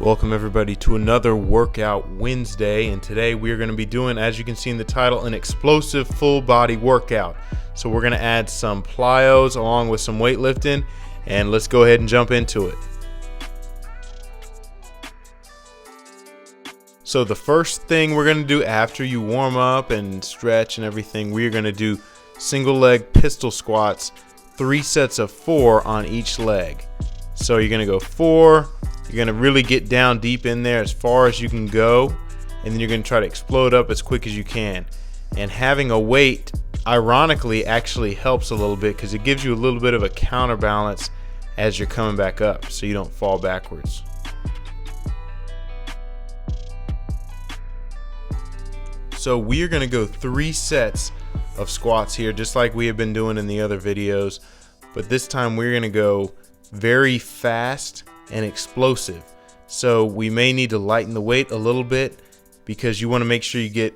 Welcome everybody to another Workout Wednesday, and today we are going to be doing, as you can see in the title, an explosive full body workout. So we're going to add some plyos along with some weightlifting, and let's go ahead and jump into it. So the first thing we're going to do after you warm up and stretch and everything, we are going to do single leg pistol squats, 3 sets of 4 on each leg. So you're going to go 4. You're going to really get down deep in there as far as you can go, and then you're going to try to explode up as quick as you can. And having a weight, ironically, actually helps a little bit because it gives you a little bit of a counterbalance as you're coming back up so you don't fall backwards. So we are going to go 3 sets of squats here, just like we have been doing in the other videos, but this time we're going to go very fast and explosive. So we may need to lighten the weight a little bit because you want to make sure you get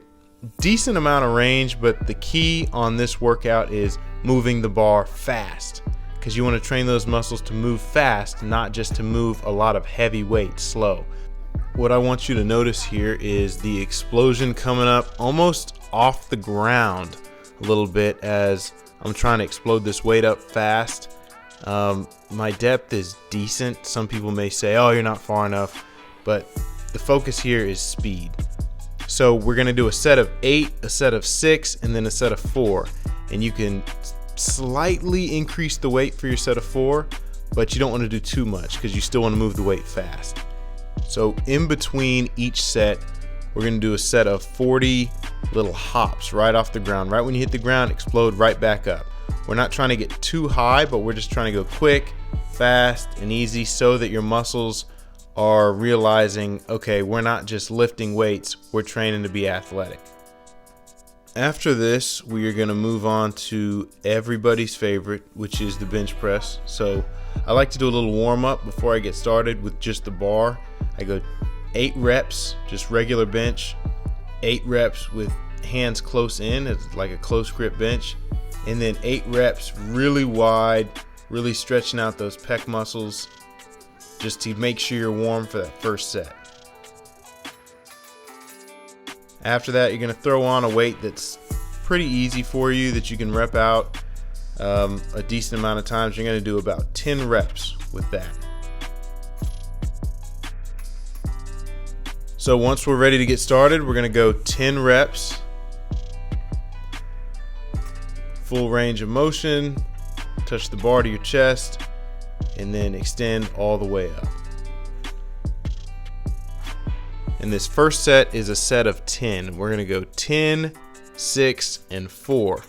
decent amount of range, but the key on this workout is moving the bar fast, because you want to train those muscles to move fast, not just to move a lot of heavy weight slow. What I want you to notice here is the explosion coming up almost off the ground a little bit as I'm trying to explode this weight up fast. My depth is decent. Some people may say, oh, you're not far enough, but the focus here is speed. So we're going to do a set of 8, a set of 6, and then a set of 4. And you can slightly increase the weight for your set of 4, but you don't want to do too much because you still want to move the weight fast. So in between each set, we're going to do a set of 40 little hops right off the ground. Right when you hit the ground, explode right back up. We're not trying to get too high, but we're just trying to go quick, fast, and easy so that your muscles are realizing, okay, we're not just lifting weights, we're training to be athletic. After this, we are going to move on to everybody's favorite, which is the bench press. So I like to do a little warm up before I get started with just the bar. I go 8 reps, just regular bench, 8 reps with hands close in, it's like a close grip bench, and then 8 reps really wide, really stretching out those pec muscles just to make sure you're warm for that first set. After that, you're going to throw on a weight that's pretty easy for you that you can rep out a decent amount of times. You're going to do about 10 reps with that. So once we're ready to get started, we're going to go 10 reps. Full range of motion, touch the bar to your chest, and then extend all the way up. And this first set is a set of 10. We're going to go 10, 6, and 4.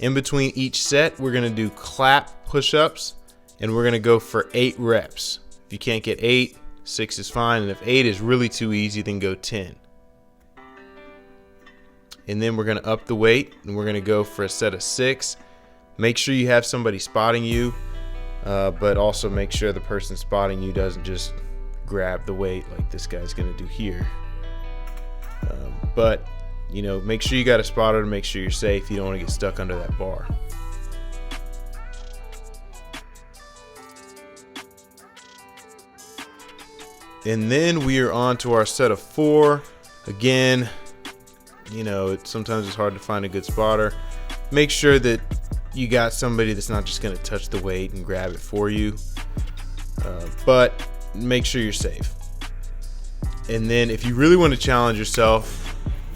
In between each set, we're going to do clap push-ups, and we're going to go for 8 reps. If you can't get 8, 6 is fine, and if 8 is really too easy, then go 10. And then we're going to up the weight, and we're going to go for a set of 6. Make sure you have somebody spotting you, but also make sure the person spotting you doesn't just grab the weight like this guy's going to do here. But you know, make sure you got a spotter to make sure you're safe. You don't want to get stuck under that bar. And then we are on to our set of 4. Again, you know, sometimes it's hard to find a good spotter. Make sure that you got somebody that's not just going to touch the weight and grab it for you, but make sure you're safe. And then if you really want to challenge yourself,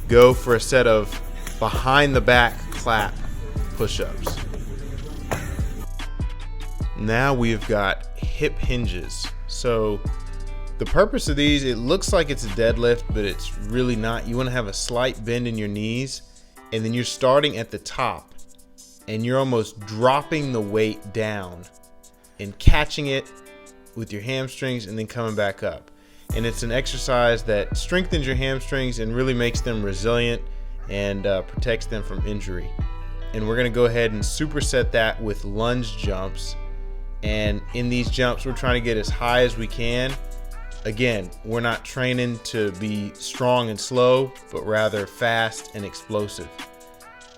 go for a set of behind the back clap push-ups. Now we've got hip hinges. So the purpose of these, it looks like it's a deadlift, but it's really not. You want to have a slight bend in your knees, and then you're starting at the top, and you're almost dropping the weight down and catching it with your hamstrings and then coming back up. And it's an exercise that strengthens your hamstrings and really makes them resilient and protects them from injury. And we're going to go ahead and superset that with lunge jumps. And in these jumps, we're trying to get as high as we can. Again, we're not training to be strong and slow, but rather fast and explosive.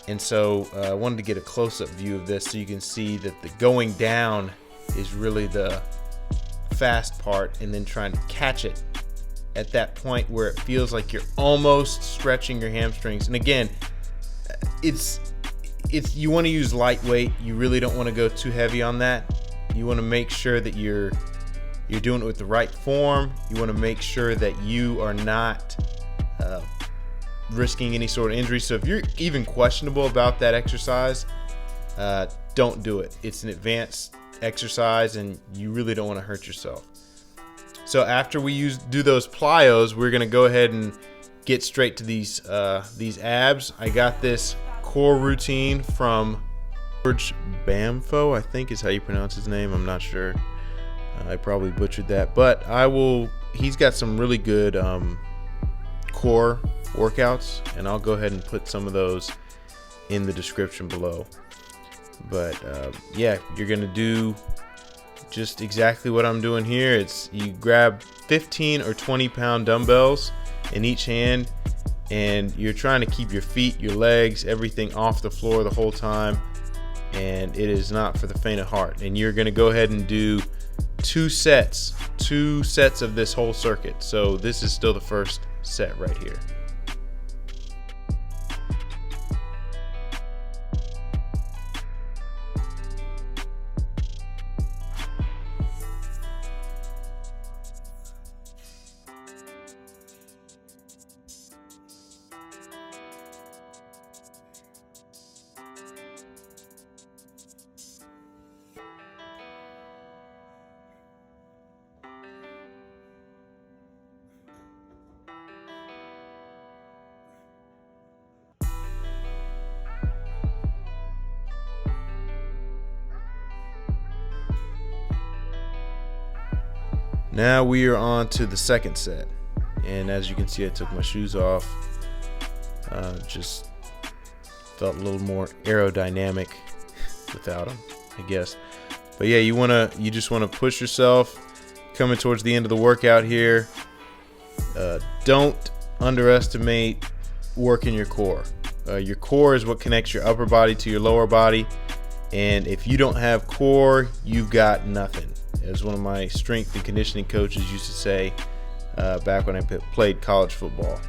And so I wanted to get a close-up view of this so you can see that the going down is really the fast part, and then trying to catch it at that point where it feels like you're almost stretching your hamstrings. And again, it's you want to use lightweight. You really don't want to go too heavy on that. You want to make sure that you're doing it with the right form. You want to make sure that you are not risking any sort of injury. So if you're even questionable about that exercise, don't do it. It's an advanced exercise and you really don't want to hurt yourself. So after we do those plyos, we're going to go ahead and get straight to these abs. I got this core routine from George Bamfo, I think is how you pronounce his name. I'm not sure. I probably butchered that, but he's got some really good core workouts, and I'll go ahead and put some of those in the description below. But yeah, you're gonna do just exactly what I'm doing here. It's you grab 15 or 20 pound dumbbells in each hand, and you're trying to keep your feet, your legs, everything off the floor the whole time, and it is not for the faint of heart. And you're gonna go ahead and do two sets of this whole circuit. So this is still the first set right here. Now we are on to the second set, and as you can see, I took my shoes off. Just felt a little more aerodynamic without them, I guess. But yeah, you just wanna push yourself. Coming towards the end of the workout here. Don't underestimate working your core. Your core is what connects your upper body to your lower body, and if you don't have core, you've got nothing. As one of my strength and conditioning coaches used to say back when I played college football,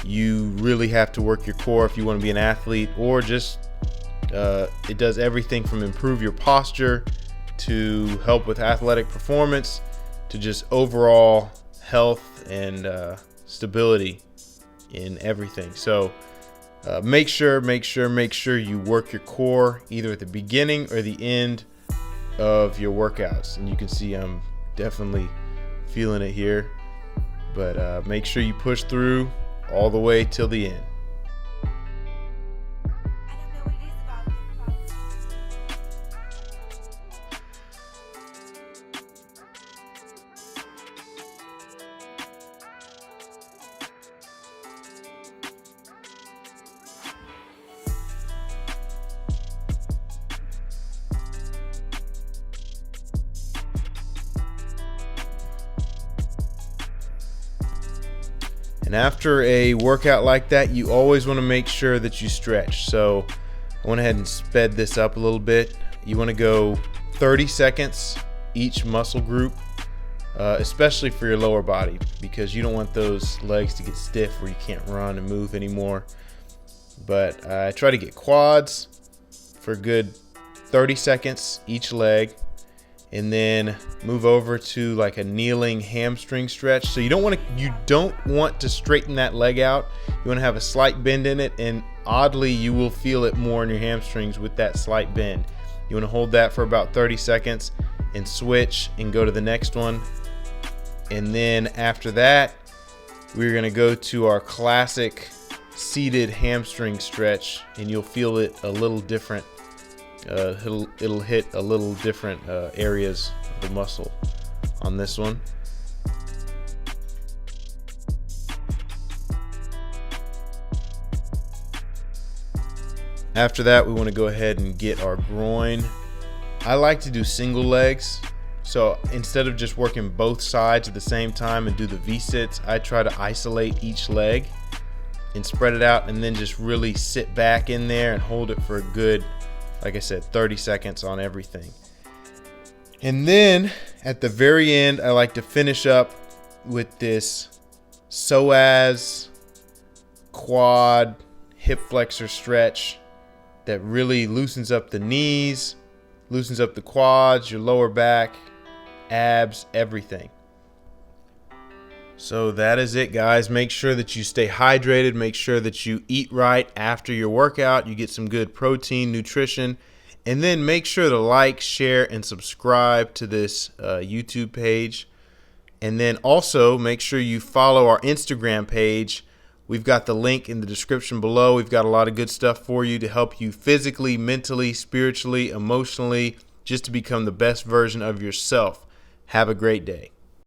you really have to work your core if you want to be an athlete, or just it does everything from improve your posture to help with athletic performance to just overall health and stability in everything. So make sure you work your core either at the beginning or the end of your workouts. And you can see I'm definitely feeling it here, but make sure you push through all the way till the end. And after a workout like that, you always want to make sure that you stretch. So I went ahead and sped this up a little bit. You want to go 30 seconds each muscle group, especially for your lower body, because you don't want those legs to get stiff where you can't run and move anymore. But I try to get quads for a good 30 seconds each leg, and then move over to like a kneeling hamstring stretch. So you don't want to straighten that leg out. You want to have a slight bend in it, and oddly you will feel it more in your hamstrings with that slight bend. You want to hold that for about 30 seconds and switch and go to the next one. And then after that, we're going to go to our classic seated hamstring stretch, and you'll feel it a little different. It'll hit a little different areas of the muscle on this one. After that, we want to go ahead and get our groin. I like to do single legs, so instead of just working both sides at the same time and do the V-sits, I try to isolate each leg and spread it out, and then just really sit back in there and hold it for a good, like I said, 30 seconds on everything. And then at the very end, I like to finish up with this psoas, quad, hip flexor stretch that really loosens up the knees, loosens up the quads, your lower back, abs, everything. So that is it, guys. Make sure that you stay hydrated. Make sure that you eat right after your workout. You get some good protein, nutrition. And then make sure to like, share, and subscribe to this YouTube page. And then also make sure you follow our Instagram page. We've got the link in the description below. We've got a lot of good stuff for you to help you physically, mentally, spiritually, emotionally, just to become the best version of yourself. Have a great day.